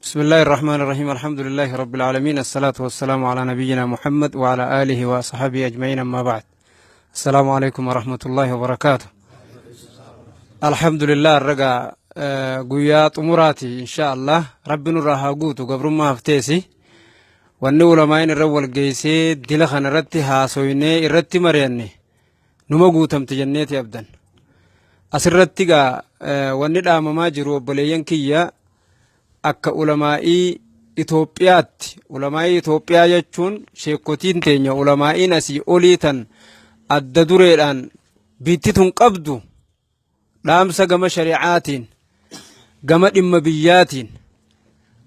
بسم الله الرحمن الرحيم الحمد لله رب العالمين الصلاة والسلام على نبينا محمد وعلى آله وصحبه أجمعين أما بعد السلام عليكم ورحمة الله وبركاته الحمد لله الرقا قويات أموراتي إن شاء الله ربنا راها قوتو قبر ما افتيسي وانو لماين الرول قيسي دلخن رتي هاسويني رتي مريني نما قوتم تجنيتي أبدا أسر رتي وانو داما جرو بليين كيا akka ulamaa'ii Itoophiyaa jechuun sheekotiin teenya ulamaa'iin asii olii tan adda dureedhaan biittituun qabdu dhaamsa gama shari'aatiin gama dhimma biyyaatiin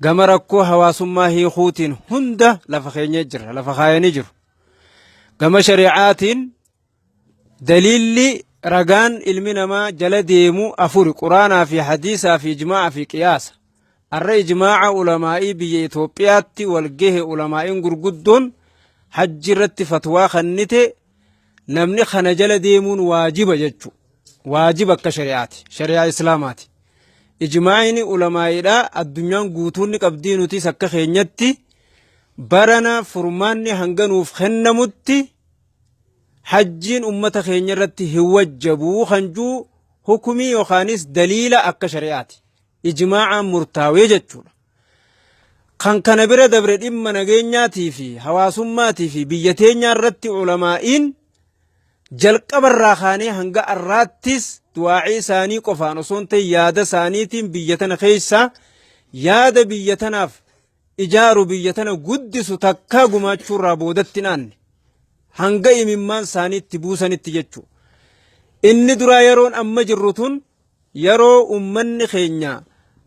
gama rakkoo hawaasummaa hiikuutiin hunda lafa kaayanii jiru gama shari'aatiin daliilli ragaan ilmi namaa jala deemu afuri quraanaa fi hadiisaa fi ijmaa'aa fi qiyaasa الرأي جماعة علماء بي إثيوبياتي والجه علماء غرغدون حجرت فتوى خنته نمني خنجل ديمون واجب جتشو واجب كشريعاتي شريعة إسلاماتي إجماعيني علماء لا الدنيا قوتوني قبدينوتي سكا خينيتي برنا فرماني هنغنوف خنموتي حجين أمة خينيرتي هوجبو خنجو حكمي وخانيس دليل أكا شريعاتي إجماعا مرتاوي جتشورا كان برا دبر إما نجينياتي في حواسماتي في بيتين الرتي علمائين جلق براخاني هنگا الراتس دواعي ساني قفان وصونتي ياد سانيتين بيتنا خيسا ياد بيتنا إجارو بيتنا قدس تكا قماتشو رابودتنان هنگا إممان ساني تبوسان التججو إن درا يرون أما جرتون يرو أمن خينيا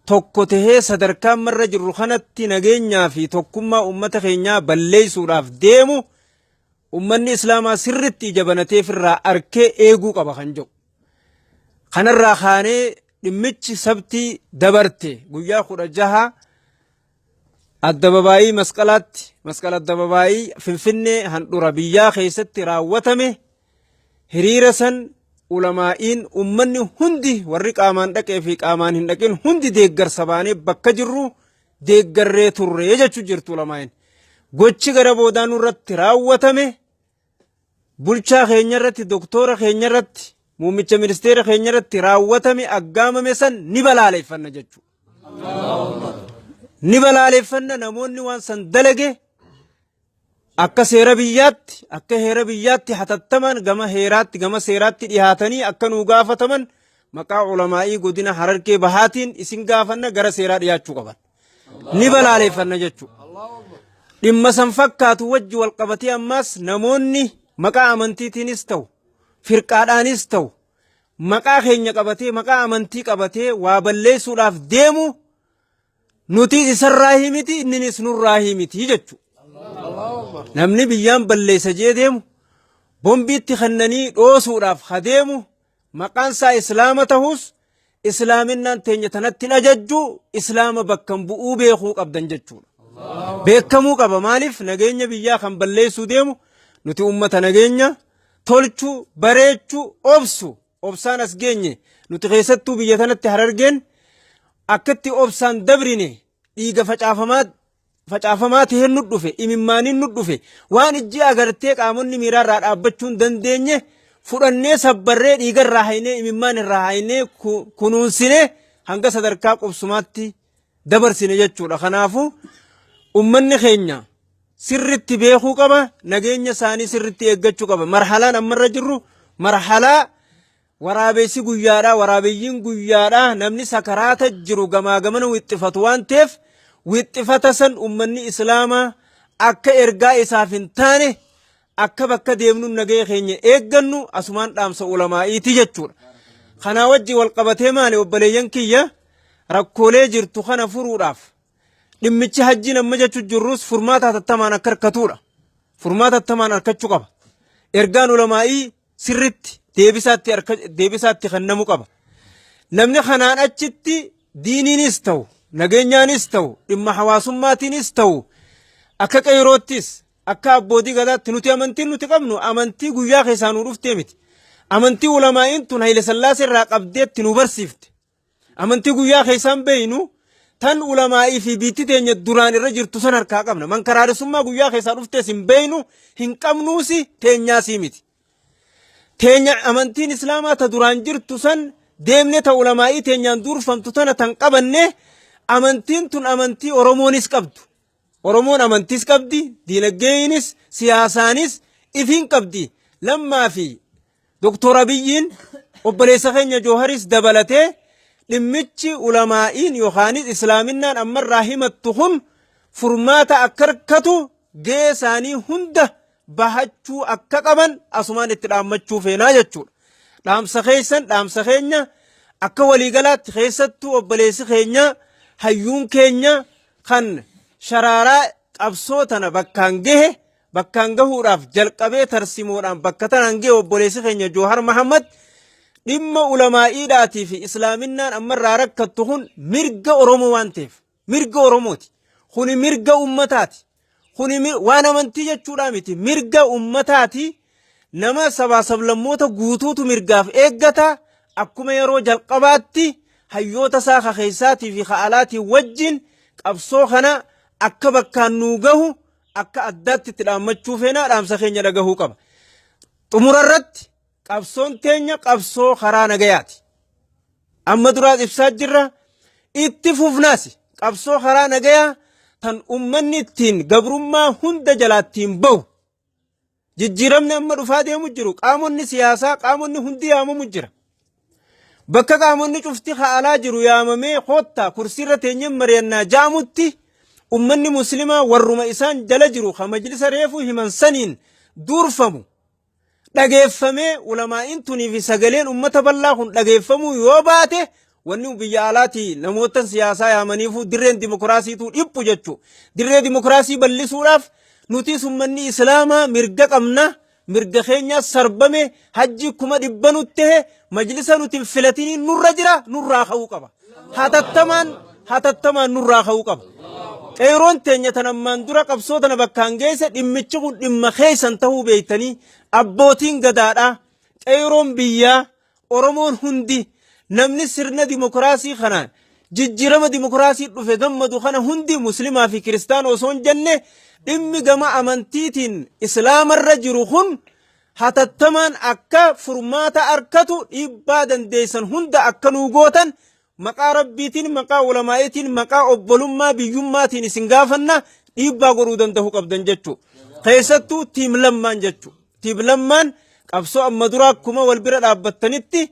tokko tahee sadarkaan marra jirru kanatti nageenyaa fi tokkummaa ummata keenyaa balleessuudhaaf deemu ummanni islaamaa sirritti ija firraa arkee eeguu qaba kan jedhu kanarraa kaanee dhimmichi sabtii dabarte guyyaa 16 addababaayii masqala addababaayii finfinnee handura biyyaa keessatti raawwatame hiriira san ulamaa'iin ummanni hundi warri qaamaan dhaqee fi qaamaan hin dhaqin hundi deeggarsa baanee bakka jirru deeggarree turree jechuu jirtu ulamaa'iin gochi gara boodaan irratti raawwatame bulchaa keenya irratti doktora keenya irratti muummicha ministeera keenya irratti raawwatame aggaamame san ni balaaleeffanna jechuu ni balaaleeffanna namoonni waan san dalage akka seera biyyaatti hatattaman gama seeraatti dhihaatanii akka nuu gaafataman maqaa ulamaa'ii godina Harargee bahaatiin isin gaafanna gara seeraa dhiyaachuu qaban ni balaaleeffanna jechuu dhimma san fakkaatu wajji wal qabatee ammaas namoonni maqaa amantiitiinis ta'u firqaadhaanis ta'u maqaa keenya qabatee maqaa amantii qabatee waa balleessuudhaaf deemu nuti isarraa himiti inninis nurraa himiti jechuu namni biyyaan balleessa jee deemu bombiitti kannanii dhoosuudhaaf hadeemu maqaan isaa islaama tahus islaaminaan teenya tanatti ajajju islaama bakkan bu'uu beekuu qabdan jechuudha beekamuu qaba maaliif nageenya biyyaa kan balleessuu deemu nuti ummata nageenya tolchuu bareechuu obsaan as geenye nuti keessattuu biyya tanatti Harargeen akkatti obsaan dabrine dhiiga facaafamaa taheen nu dhufe imimmaaniin nu dhufe waan ijji agartee qaamonni miiraarraa dhaabbachuun dandeenye fudhannee sabbarree dhiigarraa haynee imimmaan irraa haynee kunuunsinee hanga sadarkaa qubsumaatti dabarsine jechuudha kanaafu ummanni keenya sirritti beekuu qaba nageenya isaanii sirritti eeggachuu qaba marhalaan ammarra jirru marhalaa waraabessi waraabeyyiin guyyaadhaa namni sakaraata jiru gamaa gamana wixxifatu waan ta'eef wixxifata san ummanni islaamaa akka ergaa isaaf hin taane akka bakka deemnu nagee keenya eeggannu asumaan dhaamsa ulamaa'iiti jechuudha kanaa wajji wal qabatee maali obbaleeyyan kiyya rakkoolee jirtu kana furuudhaaf dhimmichi hajjiin amma jechuu jirrus furmaata hatattamaan akka harkatuudha furmaata hatattamaan harkachuu qaba ergaan ulamaa'ii sirritti deebisaatti kennamu qaba namni kanaan achitti diiniinis ta'u nageenyaanis ta'u dhimma hawaasummaatiinis ta'u akka qeeroottis akka abbootii gadaatti nuti amantiin nuti qabnu amantii guyyaa keessaa nu dhuftee miti amantii ulamaa'iin tun Haile Sillaasee irraa qabdeetti nu barsiifte amantii guyyaa keessaan beeynu tan ulamaa'i fi biitti teenya duraan irra jirtu san harkaa qabna. Man karaaressummaa guyyaa keessaa dhuftees hin beeynu hin qabnuusi teenyaasii miti. Teenya amantiin islaamaa ta duraan jirtu san deemne ta ulamaa'ii teenyaan durfamtu tana tan qabanne amantiin tun amantii Oromoonis qabdu. Oromoon amantiis qabdi, diinagdeeynis, siyaasaanis ifiin qabdi. Lammaa fi Doktor Abiyyiin obboleessa keenya Jooharis dabalatee dhimmichi ulamaa'iin yookaanis islaaminaan ammarraa himattu kun furmaata akka harkatu gahee isaanii hunda bahachuu akka qaban asumaan itti dhaammachuu feenaa jechuudha. Dhaamsa keessan dhaamsa keenya akka waliigalaatti keessattuu obboleessi keenya hayyuun keenya kan sharaaraa qabsoo tana bakkaan gahuudhaaf jalqabee tarsimuudhaan bakka tanaan gahe obboleessi keenya Joohar Mahammad dhimma ulamaa'iidhaatii fi islaaminaan ammarraa rakkattu kun mirga Oromoo waan ta'eef mirga Oromooti. Kuni mirga ummataati. Kuni waan amantii jechuudha miti. Mirga ummataati. Nama sabaa sablammoota guutuutu mirgaaf eeggata. Akkuma yeroo jalqabaatti hayyoota isaa kakeessaatii fi ka'alaatii wajjin qabsoo kana akka bakkaan nuu gahu akka addaatti itti dhaammachuu feenaa dhaamsa keenya dhagahuu qaba. Xumurarratti qabsoon teenya qabsoo karaa nagayaati. Amma duraas ibsaa jirra itti fufnaasi qabsoo karaa nagayaa tan ummanni ittiin gabrummaa hunda jalaattiin bahu. Jijjiiramni amma dhufaa deemu jiru qaamonni siyaasaa qaamonni hundi yaamamu jira. Bakka qaamonni cufti ka'alaa jiru yaamamee koottaa kursiirra teenyeen mari'annaa jaamutti ummanni muslimaa warruma isaan jala jiru ka majlisa reefuu himan saniin durfamu. Dhageeffamee ulamaa'iin tunii fi sagaleen ummata bal'aa kun dhageeffamuu yoo baate wanni biyya alaatii namoota siyaasaa yaamaniifuu dirreen dimokiraasiituu dhiphu jechuudha. Dirree dimokiraasii bal'isuudhaaf nutis ummanni islaamaa mirga qabna. Mirga keenya sarbame hajji kuma dhibba nutti ta'e majlisa nuti filatini nurra jira nurraa ka'uu qaba. Hatattamaan nurraa ka'uu qaba. Qeeroon teenya tanammaan dura qabsoo tana bakkaan geesse dhimmichi kun dhimma keessan ta'uu beeytanii abbootiin gadaadhaa qeeroon biyyaa Oromoon hundi namni sirna dimokiraasii kanaan jijjiirama dimokiraasii dhufe gammadu kana hundi muslimaa fi kiristaana osoo hin jenne dhimmi gama amantiitiin islaamarra jiru kun hatattamaan akka furmaata arkatu dhiibbaa dandeessan hunda akka nuu gootan maqaa rabbiitiin maqaa ulamaa'iitiin maqaa obbolummaa biyyummaatiin isin gaafanna dhiibbaa godhuu danda'uu qabdan jechuudha. Keessattuu tiim lammaan jechuudha. Tiim lammaan qabsoo amma duraa akkuma wal bira dhaabbattanitti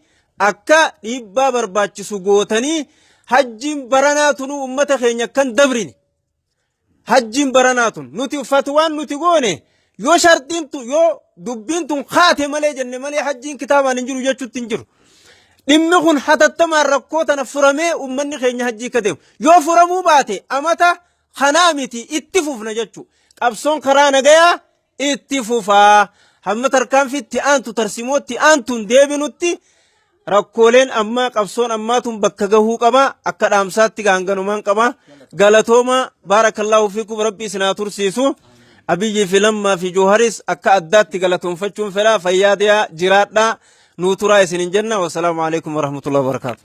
akka dhiibbaa barbaachisu gootanii hajjiin baranaatunu ummata keenya kan dabrini. Hajjiin baranaatun nuti fatwaan nuti goone yoo shartiin yoo dubbiin tun kaate malee jenne malee hajjiin kitaabaan hin jiru jechuutti hin jiru. Dhimmi kun hatattamaan rakkoo tana furamee ummanni keenya hajjii ka deemu. Yoo furamuu baate amata kanaa miti itti fufna jechuudha. Qabsoon karaa nagayaa itti fufaa. Hamma tarkaanfiitti aantu tarsimootti aantuun deebinutti rakkooleen ammaa qabsoon ammaatun bakka gahuu qaba. Akka dhaamsaatti gaanganumaan qaba. Galatooma baarakallahu fiikum rabbi isinaa tursiisu. Abiyyii fi lammaa fi Jooharis akka addaatti galatoonfachuun fedha fayyaadiyaa jiraadhaa. نوترا يسنين جنة والسلام عليكم ورحمة الله وبركاته.